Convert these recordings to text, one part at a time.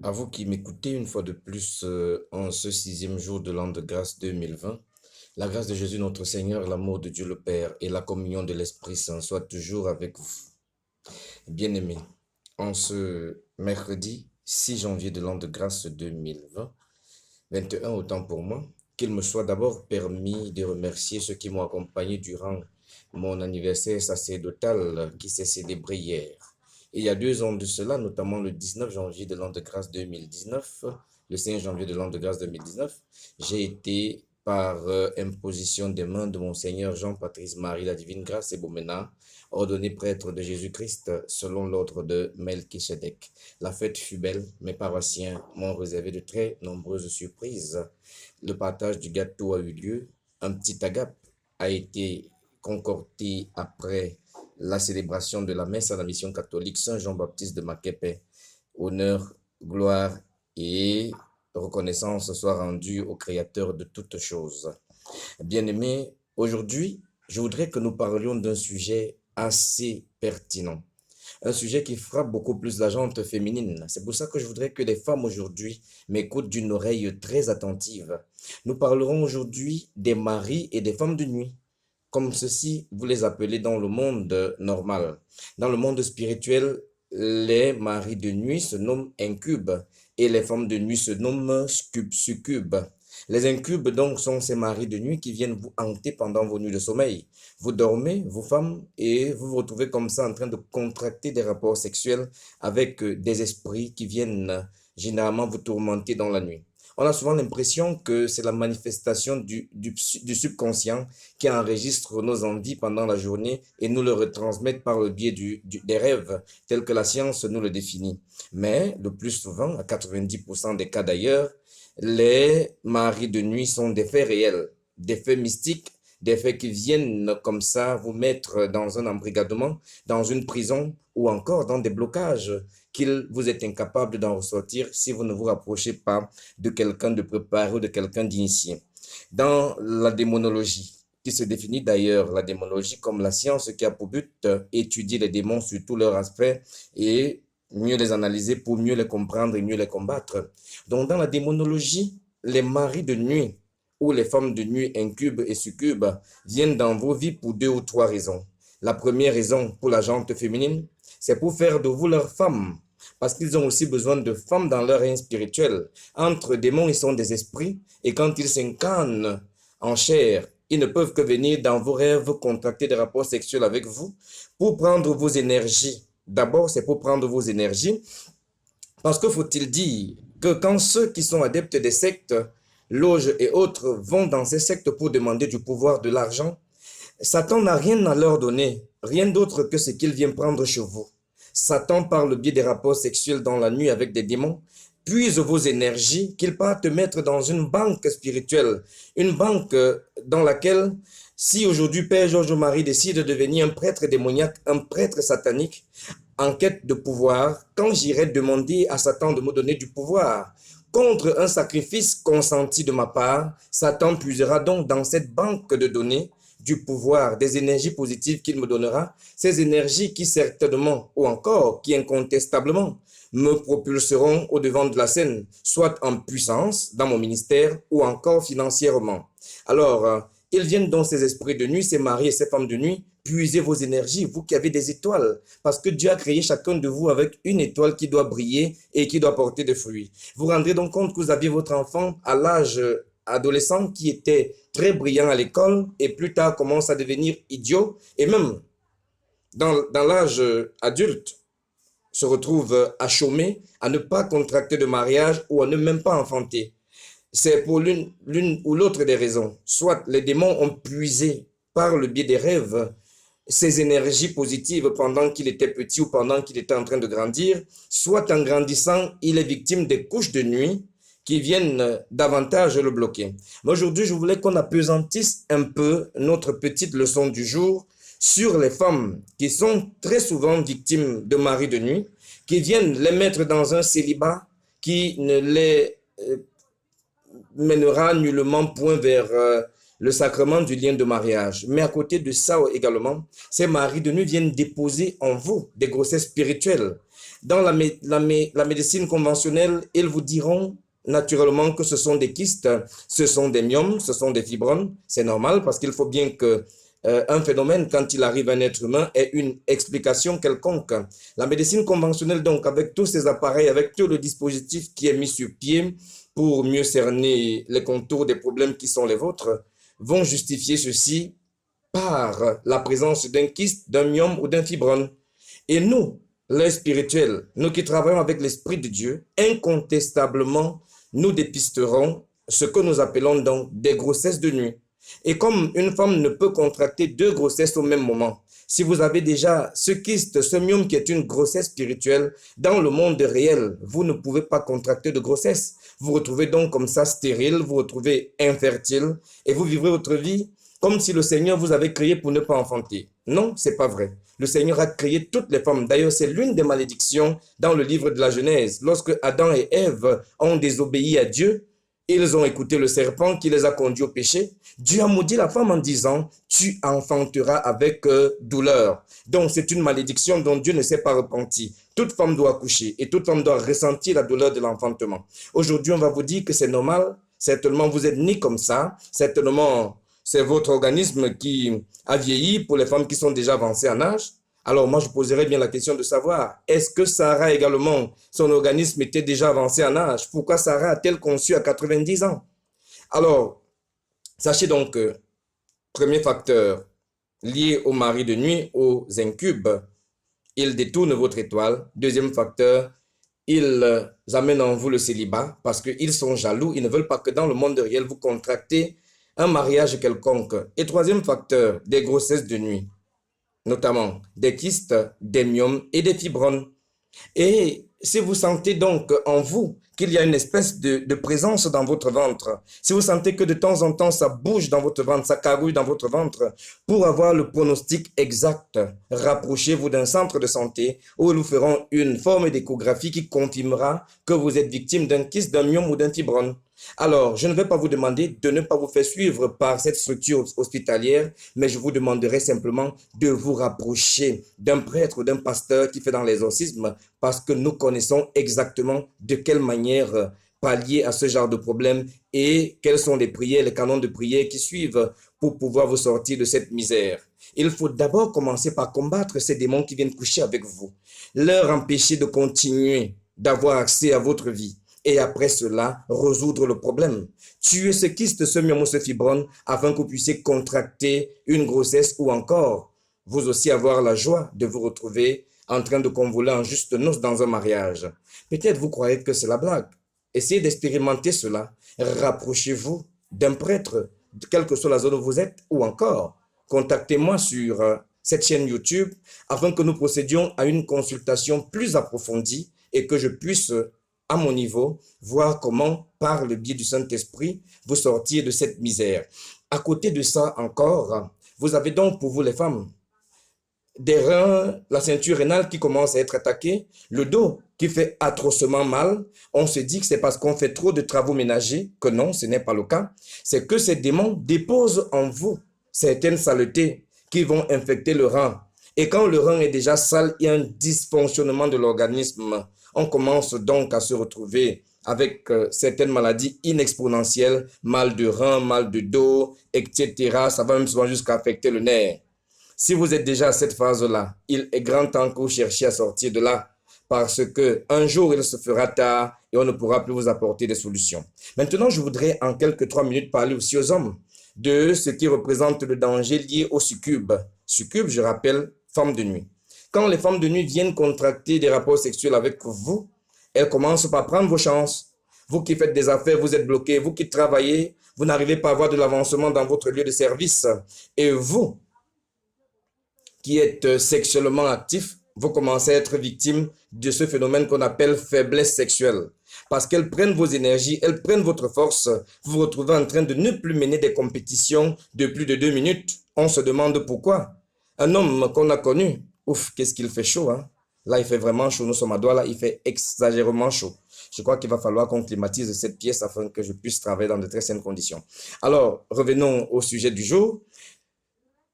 À vous qui m'écoutez une fois de plus en ce sixième jour de l'an de grâce 2020, la grâce de Jésus notre Seigneur, l'amour de Dieu le Père et la communion de l'Esprit Saint soient toujours avec vous. Bien-aimés, en ce mercredi 6 janvier de l'an de grâce 2020, 21 autant pour moi, qu'il me soit d'abord permis de remercier ceux qui m'ont accompagné durant mon anniversaire sacerdotal qui s'est célébré hier. Et il y a 2 ans de cela, notamment le 19 janvier de l'an de grâce 2019, le 5 janvier de l'an de grâce 2019, j'ai été par imposition des mains de Monseigneur Jean-Patrice Marie, la Divine Grâce et Bomena, ordonné prêtre de Jésus-Christ selon l'ordre de Melchisedec. La fête fut belle, mes paroissiens m'ont réservé de très nombreuses surprises. Le partage du gâteau a eu lieu, un petit agape a été concocté après la célébration de la messe à la mission catholique Saint-Jean-Baptiste de Makepe. Honneur, gloire et reconnaissance soient rendus au Créateur de toutes choses. Bien-aimés, aujourd'hui, je voudrais que nous parlions d'un sujet assez pertinent. Un sujet qui frappe beaucoup plus la gente féminine. C'est pour ça que je voudrais que les femmes aujourd'hui m'écoutent d'une oreille très attentive. Nous parlerons aujourd'hui des maris et des femmes de nuit, comme ceci, vous les appelez dans le monde normal. Dans le monde spirituel, les maris de nuit se nomment incubes et les femmes de nuit se nomment succubes. Les incubes, donc, sont ces maris de nuit qui viennent vous hanter pendant vos nuits de sommeil. Vous dormez, vous femmes, et vous vous retrouvez comme ça en train de contracter des rapports sexuels avec des esprits qui viennent généralement vous tourmenter dans la nuit. On a souvent l'impression que c'est la manifestation du subconscient qui enregistre nos envies pendant la journée et nous le retransmettent par le biais des rêves, tels que la science nous le définit. Mais le plus souvent, à 90% des cas d'ailleurs, les maris de nuit sont des faits réels, des faits mystiques, des faits qui viennent comme ça vous mettre dans un embrigadement, dans une prison ou encore dans des blocages qu'il vous est incapable d'en ressortir si vous ne vous rapprochez pas de quelqu'un de préparé ou de quelqu'un d'initié. Dans la démonologie, qui se définit d'ailleurs la démonologie comme la science qui a pour but d'étudier les démons sur tous leurs aspects et mieux les analyser pour mieux les comprendre et mieux les combattre. Donc dans la démonologie, les maris de nuit ou les femmes de nuit incubes et succubes viennent dans vos vies pour 2 ou 3 raisons. La première raison pour la gente féminine, c'est pour faire de vous leur femme, parce qu'ils ont aussi besoin de femmes dans leur règne spirituel. Entre démons, ils sont des esprits, et quand ils s'incarnent en chair, ils ne peuvent que venir dans vos rêves contracter des rapports sexuels avec vous pour prendre vos énergies. D'abord, c'est pour prendre vos énergies, parce que faut-il dire que quand ceux qui sont adeptes des sectes, loges et autres vont dans ces sectes pour demander du pouvoir, de l'argent, Satan n'a rien à leur donner, rien d'autre que ce qu'il vient prendre chez vous. Satan, par le biais des rapports sexuels dans la nuit avec des démons, puise vos énergies qu'il part te mettre dans une banque spirituelle, une banque dans laquelle, si aujourd'hui Père Georges Marie décide de devenir un prêtre démoniaque, un prêtre satanique, en quête de pouvoir, quand j'irai demander à Satan de me donner du pouvoir, contre un sacrifice consenti de ma part, Satan puisera donc dans cette banque de données du pouvoir, des énergies positives qu'il me donnera, ces énergies qui certainement, ou encore qui incontestablement, me propulseront au devant de la scène, soit en puissance dans mon ministère ou encore financièrement. Alors, ils viennent donc ces esprits de nuit, ces maris et ces femmes de nuit, puiser vos énergies, vous qui avez des étoiles, parce que Dieu a créé chacun de vous avec une étoile qui doit briller et qui doit porter des fruits. Vous rendrez donc compte que vous aviez votre enfant à l'âge adolescent qui était très brillant à l'école et plus tard commence à devenir idiot et même dans l'âge adulte se retrouve à chômer, à ne pas contracter de mariage ou à ne même pas enfanter. C'est pour l'une ou l'autre des raisons. Soit les démons ont puisé par le biais des rêves ses énergies positives pendant qu'il était petit ou pendant qu'il était en train de grandir, soit en grandissant, il est victime des couches de nuit qui viennent davantage le bloquer. Mais aujourd'hui, je voulais qu'on appesantisse un peu notre petite leçon du jour sur les femmes qui sont très souvent victimes de maris de nuit, qui viennent les mettre dans un célibat qui ne les mènera nullement point vers le sacrement du lien de mariage. Mais à côté de ça également, ces maris de nuit viennent déposer en vous des grossesses spirituelles. Dans la médecine conventionnelle, ils vous diront naturellement que ce sont des kystes, ce sont des myomes, ce sont des fibromes. C'est normal parce qu'il faut bien que un phénomène, quand il arrive à un être humain, ait une explication quelconque. La médecine conventionnelle, donc, avec tous ces appareils, avec tout le dispositif qui est mis sur pied pour mieux cerner les contours des problèmes qui sont les vôtres, vont justifier ceci par la présence d'un kyste, d'un myome ou d'un fibrome. Et nous, les spirituels, nous qui travaillons avec l'Esprit de Dieu, incontestablement, nous dépisterons ce que nous appelons donc des grossesses de nuit. Et comme une femme ne peut contracter deux grossesses au même moment, si vous avez déjà ce kyste, ce myome qui est une grossesse spirituelle, dans le monde réel, vous ne pouvez pas contracter de grossesse. Vous vous retrouvez donc comme ça stérile, vous vous retrouvez infertile et vous vivrez votre vie comme si le Seigneur vous avait créé pour ne pas enfanter. Non, c'est pas vrai. Le Seigneur a créé toutes les femmes. D'ailleurs, c'est l'une des malédictions dans le livre de la Genèse. Lorsque Adam et Ève ont désobéi à Dieu, ils ont écouté le serpent qui les a conduits au péché. Dieu a maudit la femme en disant, tu enfanteras avec douleur. Donc, c'est une malédiction dont Dieu ne s'est pas repenti. Toute femme doit accoucher et toute femme doit ressentir la douleur de l'enfantement. Aujourd'hui, on va vous dire que c'est normal. Certainement, vous êtes nés comme ça. Certainement, c'est votre organisme qui a vieilli pour les femmes qui sont déjà avancées en âge. Alors moi, je poserais bien la question de savoir, est-ce que Sarah également, son organisme était déjà avancé en âge? Pourquoi Sarah a-t-elle conçu à 90 ans? Alors, sachez donc que, premier facteur lié au mari de nuit, aux incubes, il détourne votre étoile. Deuxième facteur, ils amènent en vous le célibat parce qu'ils sont jaloux, ils ne veulent pas que dans le monde réel, vous contractez un mariage quelconque. Et troisième facteur, des grossesses de nuit, notamment des kystes, des myomes et des fibromes. Et si vous sentez donc en vous qu'il y a une espèce de présence dans votre ventre, si vous sentez que de temps en temps ça bouge dans votre ventre, ça carouille dans votre ventre, pour avoir le pronostic exact, rapprochez-vous d'un centre de santé où ils vous feront une forme d'échographie qui confirmera que vous êtes victime d'un kyste, d'un myome ou d'un fibrome. Alors, je ne vais pas vous demander de ne pas vous faire suivre par cette structure hospitalière, mais je vous demanderai simplement de vous rapprocher d'un prêtre ou d'un pasteur qui fait dans l'exorcisme, parce que nous connaissons exactement de quelle manière pallier à ce genre de problème et quelles sont les prières, les canons de prière qui suivent pour pouvoir vous sortir de cette misère. Il faut d'abord commencer par combattre ces démons qui viennent coucher avec vous, leur empêcher de continuer d'avoir accès à votre vie. Et après cela, résoudre le problème. Tuer ce kyste, ce myome, ce fibrome, afin que vous puissiez contracter une grossesse ou encore, vous aussi avoir la joie de vous retrouver en train de convoler en juste noces dans un mariage. Peut-être vous croyez que c'est la blague. Essayez d'expérimenter cela. Rapprochez-vous d'un prêtre, quelle que soit la zone où vous êtes, ou encore, contactez-moi sur cette chaîne YouTube afin que nous procédions à une consultation plus approfondie et que je puisse à mon niveau, voir comment, par le biais du Saint-Esprit, vous sortir de cette misère. À côté de ça encore, vous avez donc pour vous les femmes, des reins, la ceinture rénale qui commence à être attaquée, le dos qui fait atrocement mal. On se dit que c'est parce qu'on fait trop de travaux ménagers, que non, ce n'est pas le cas. C'est que ces démons déposent en vous certaines saletés qui vont infecter le rein. Et quand le rein est déjà sale, il y a un dysfonctionnement de l'organisme. On commence donc à se retrouver avec certaines maladies inexponentielles, mal de rein, mal de dos, etc. Ça va même souvent jusqu'à affecter le nerf. Si vous êtes déjà à cette phase-là, il est grand temps que vous cherchiez à sortir de là parce que un jour, il se fera tard et on ne pourra plus vous apporter des solutions. Maintenant, je voudrais en quelques 3 minutes parler aussi aux hommes de ce qui représente le danger lié au succube. Succube, je rappelle, femme de nuit. Quand les femmes de nuit viennent contracter des rapports sexuels avec vous, elles commencent par prendre vos chances. Vous qui faites des affaires, vous êtes bloqués. Vous qui travaillez, vous n'arrivez pas à avoir de l'avancement dans votre lieu de service. Et vous, qui êtes sexuellement actif, vous commencez à être victime de ce phénomène qu'on appelle faiblesse sexuelle. Parce qu'elles prennent vos énergies, elles prennent votre force. Vous vous retrouvez en train de ne plus mener des compétitions de plus de 2 minutes. On se demande pourquoi. Un homme qu'on a connu, ouf, qu'est-ce qu'il fait chaud, hein? Là, il fait vraiment chaud. Nous sommes à Douala, il fait exagérément chaud. Je crois qu'il va falloir qu'on climatise cette pièce afin que je puisse travailler dans de très saines conditions. Alors, revenons au sujet du jour.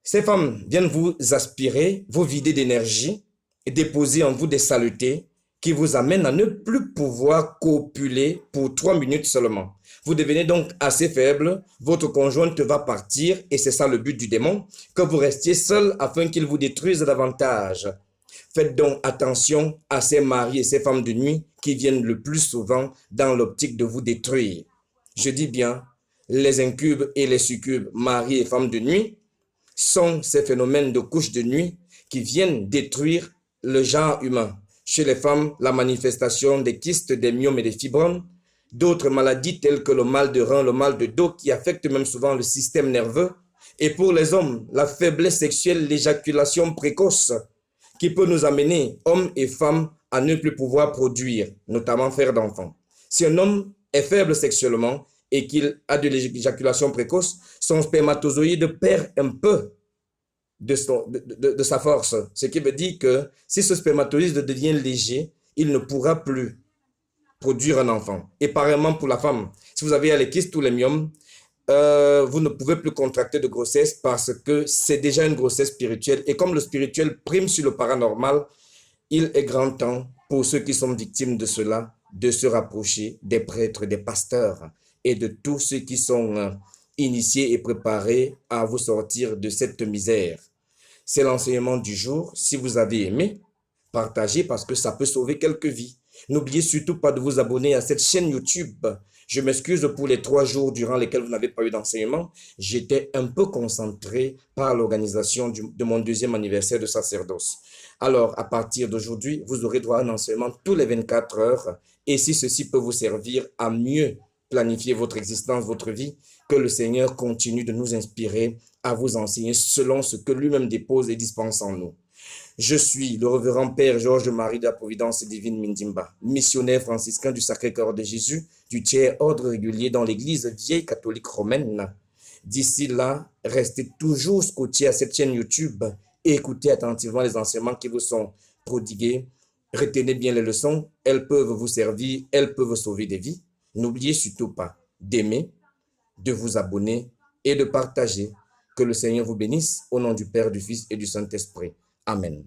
Ces femmes viennent vous aspirer, vous vider d'énergie et déposer en vous des saletés qui vous amène à ne plus pouvoir copuler pour 3 minutes seulement. Vous devenez donc assez faible, votre conjointe va partir, et c'est ça le but du démon, que vous restiez seul afin qu'il vous détruise davantage. Faites donc attention à ces maris et ces femmes de nuit qui viennent le plus souvent dans l'optique de vous détruire. Je dis bien, les incubes et les succubes, maris et femmes de nuit, sont ces phénomènes de couches de nuit qui viennent détruire le genre humain. Chez les femmes, la manifestation des kystes, des myomes et des fibromes, d'autres maladies telles que le mal de rein, le mal de dos qui affectent même souvent le système nerveux. Et pour les hommes, la faiblesse sexuelle, l'éjaculation précoce qui peut nous amener, hommes et femmes, à ne plus pouvoir produire, notamment faire d'enfants. Si un homme est faible sexuellement et qu'il a de l'éjaculation précoce, son spermatozoïde perd un peu de sa force. Ce qui veut dire que si ce spermatozoïde devient léger, il ne pourra plus produire un enfant. Et pareillement pour la femme. Si vous avez les kystes ou les myomes, vous ne pouvez plus contracter de grossesse parce que c'est déjà une grossesse spirituelle. Et comme le spirituel prime sur le paranormal, il est grand temps pour ceux qui sont victimes de cela de se rapprocher des prêtres, des pasteurs et de tous ceux qui sont initiés et préparés à vous sortir de cette misère. C'est l'enseignement du jour. Si vous avez aimé, partagez parce que ça peut sauver quelques vies. N'oubliez surtout pas de vous abonner à cette chaîne YouTube. Je m'excuse pour les 3 jours durant lesquels vous n'avez pas eu d'enseignement. J'étais un peu concentré par l'organisation de mon 2e anniversaire de sacerdoce. Alors, à partir d'aujourd'hui, vous aurez droit à un enseignement tous les 24 heures. Et si ceci peut vous servir à mieux planifier votre existence, votre vie, que le Seigneur continue de nous inspirer à vous enseigner selon ce que lui-même dépose et dispense en nous. Je suis le révérend Père Georges-Marie de la Providence Divine Mindimba, missionnaire franciscain du Sacré-Cœur de Jésus, du tiers ordre régulier dans l'Église vieille catholique romaine. D'ici là, restez toujours scotchés à cette chaîne YouTube et écoutez attentivement les enseignements qui vous sont prodigués. Retenez bien les leçons, elles peuvent vous servir, elles peuvent sauver des vies. N'oubliez surtout pas d'aimer, de vous abonner et de partager. Que le Seigneur vous bénisse au nom du Père, du Fils et du Saint-Esprit. Amen.